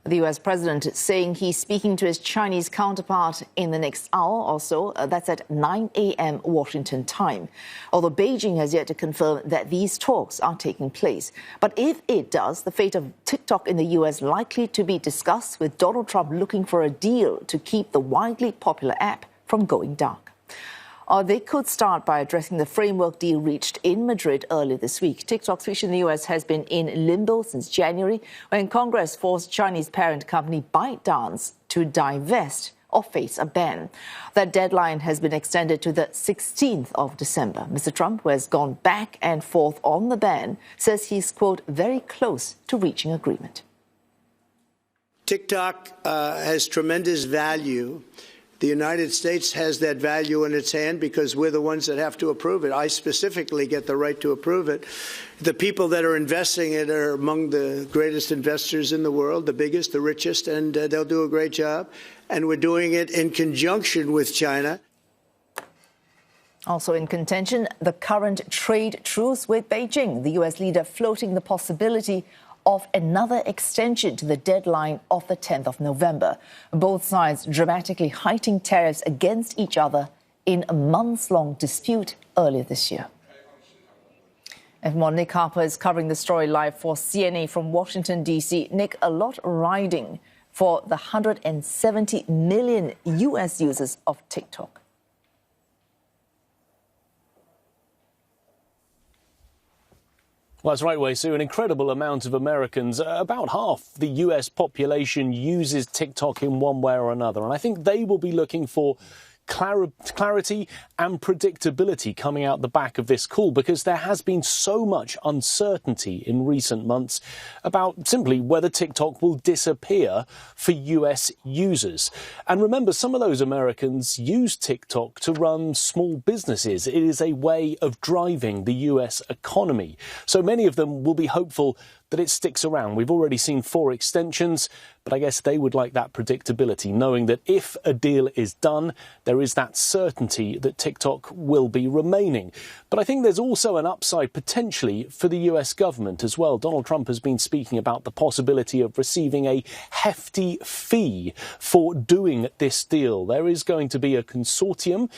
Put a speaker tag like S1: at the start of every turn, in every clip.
S1: The U.S. president saying he's speaking to his Chinese counterpart in the next hour or so. That's at 9 a.m. Washington time. Although Beijing has yet to confirm that these talks are taking place. But if it does, the fate of TikTok in the U.S. likely to be discussed, with Donald Trump looking for a deal to keep the widely popular app from going dark. They could start by addressing the framework deal reached in Madrid earlier this week. TikTok's future in the U.S. has been in limbo since January, when Congress forced Chinese parent company ByteDance to divest or face a ban. That deadline has been extended to the 16th of December. Mr. Trump, who has gone back and forth on the ban, says he's, quote, very close to reaching agreement.
S2: TikTok has tremendous value. The United States has that value in its hand because we're the ones that have to approve it. I specifically get the right to approve it. The people that are investing it are among the greatest investors in the world, the biggest, the richest, and they'll do a great job. And we're doing it in conjunction with China.
S1: Also in contention, the current trade truce with Beijing. The U.S. leader floating the possibility of another extension to the deadline of the 10th of November. Both sides dramatically heightening tariffs against each other in a months-long dispute earlier this year. And more, Nick Harper is covering the story live for CNA from Washington, D.C. Nick, a lot riding for the 170 million U.S. users of TikTok.
S3: Well, that's right, Sue. An incredible amount of Americans, about half the US population, uses TikTok in one way or another. And I think they will be looking for clarity and predictability coming out the back of this call, because there has been so much uncertainty in recent months about simply whether TikTok will disappear for US users. And remember, some of those Americans use TikTok to run small businesses. It is a way of driving the US economy. So many of them will be hopeful that it sticks around. We've already seen 4 extensions, but I guess they would like that predictability, knowing that if a deal is done, there is that certainty that TikTok will be remaining. But I think there's also an upside potentially for the US government as well. Donald Trump has been speaking about the possibility of receiving a hefty fee for doing this deal. There is going to be a consortium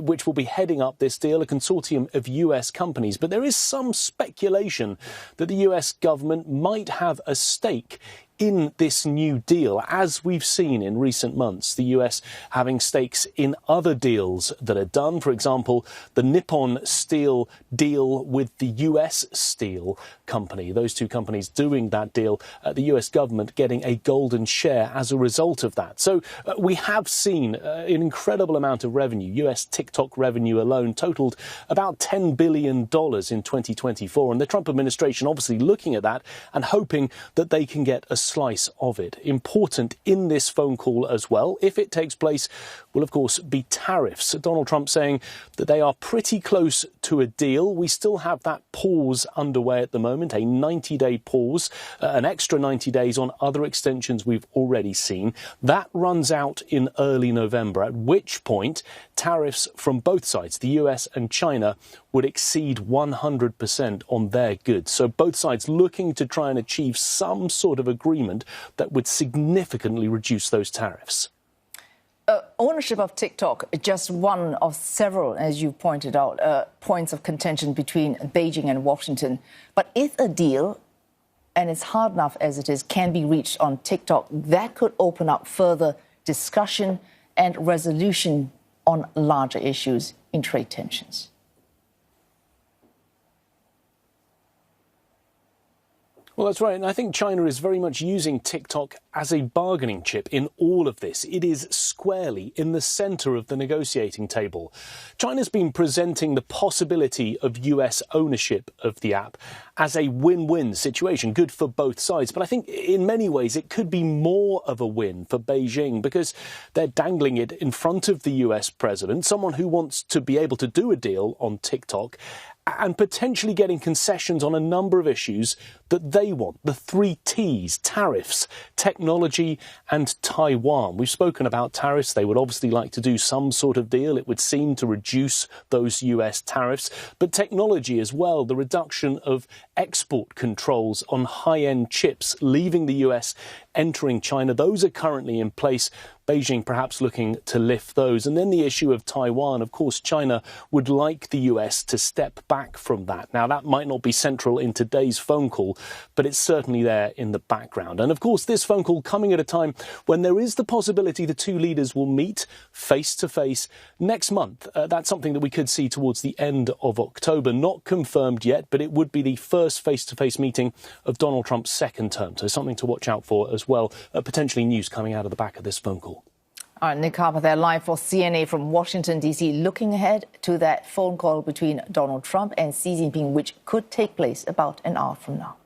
S3: which will be heading up this deal, a consortium of US companies. But there is some speculation that the US government might have a stake in this new deal, as we've seen in recent months, the US having stakes in other deals that are done. For example, the Nippon Steel deal with the US Steel company. Those two companies doing that deal, the US government getting a golden share as a result of that. So we have seen an incredible amount of revenue. US TikTok revenue alone totaled about $10 billion in 2024. And the Trump administration obviously looking at that and hoping that they can get a slice of it. Important in this phone call as well, if it takes place, will of course be tariffs. Donald Trump saying that they are pretty close to a deal. We still have that pause underway at the moment, a 90-day pause, an extra 90 days on other extensions we've already seen. That runs out in early November, at which point tariffs from both sides, the US and China, would exceed 100% on their goods. So both sides looking to try and achieve some sort of agreement that would significantly reduce those tariffs.
S1: Ownership of TikTok, just one of several, as you pointed out, points of contention between Beijing and Washington. But if a deal, and it's hard enough as it is, can be reached on TikTok, that could open up further discussion and resolution on larger issues in trade tensions.
S3: Well, that's right. And I think China is very much using TikTok as a bargaining chip in all of this. It is squarely in the center of the negotiating table. China's been presenting the possibility of US ownership of the app as a win-win situation, good for both sides. But I think in many ways it could be more of a win for Beijing, because they're dangling it in front of the US president, someone who wants to be able to do a deal on TikTok and potentially getting concessions on a number of issues that they want. The 3 T's, tariffs, technology and Taiwan. We've spoken about tariffs. They would obviously like to do some sort of deal, it would seem, to reduce those US tariffs. But technology as well, the reduction of export controls on high-end chips leaving the US, entering China. Those are currently in place. Beijing perhaps looking to lift those. And then the issue of Taiwan. Of course, China would like the US to step back from that. Now, that might not be central in today's phone call, but it's certainly there in the background. And of course, this phone call coming at a time when there is the possibility the two leaders will meet face to face next month. That's something that we could see towards the end of October. Not confirmed yet, but it would be the first face-to-face meeting of Donald Trump's second term. So something to watch out for as well. Potentially news coming out of the back of this phone call.
S1: All right, Nick Harper there live for CNA from Washington, D.C., looking ahead to that phone call between Donald Trump and Xi Jinping, which could take place about an hour from now.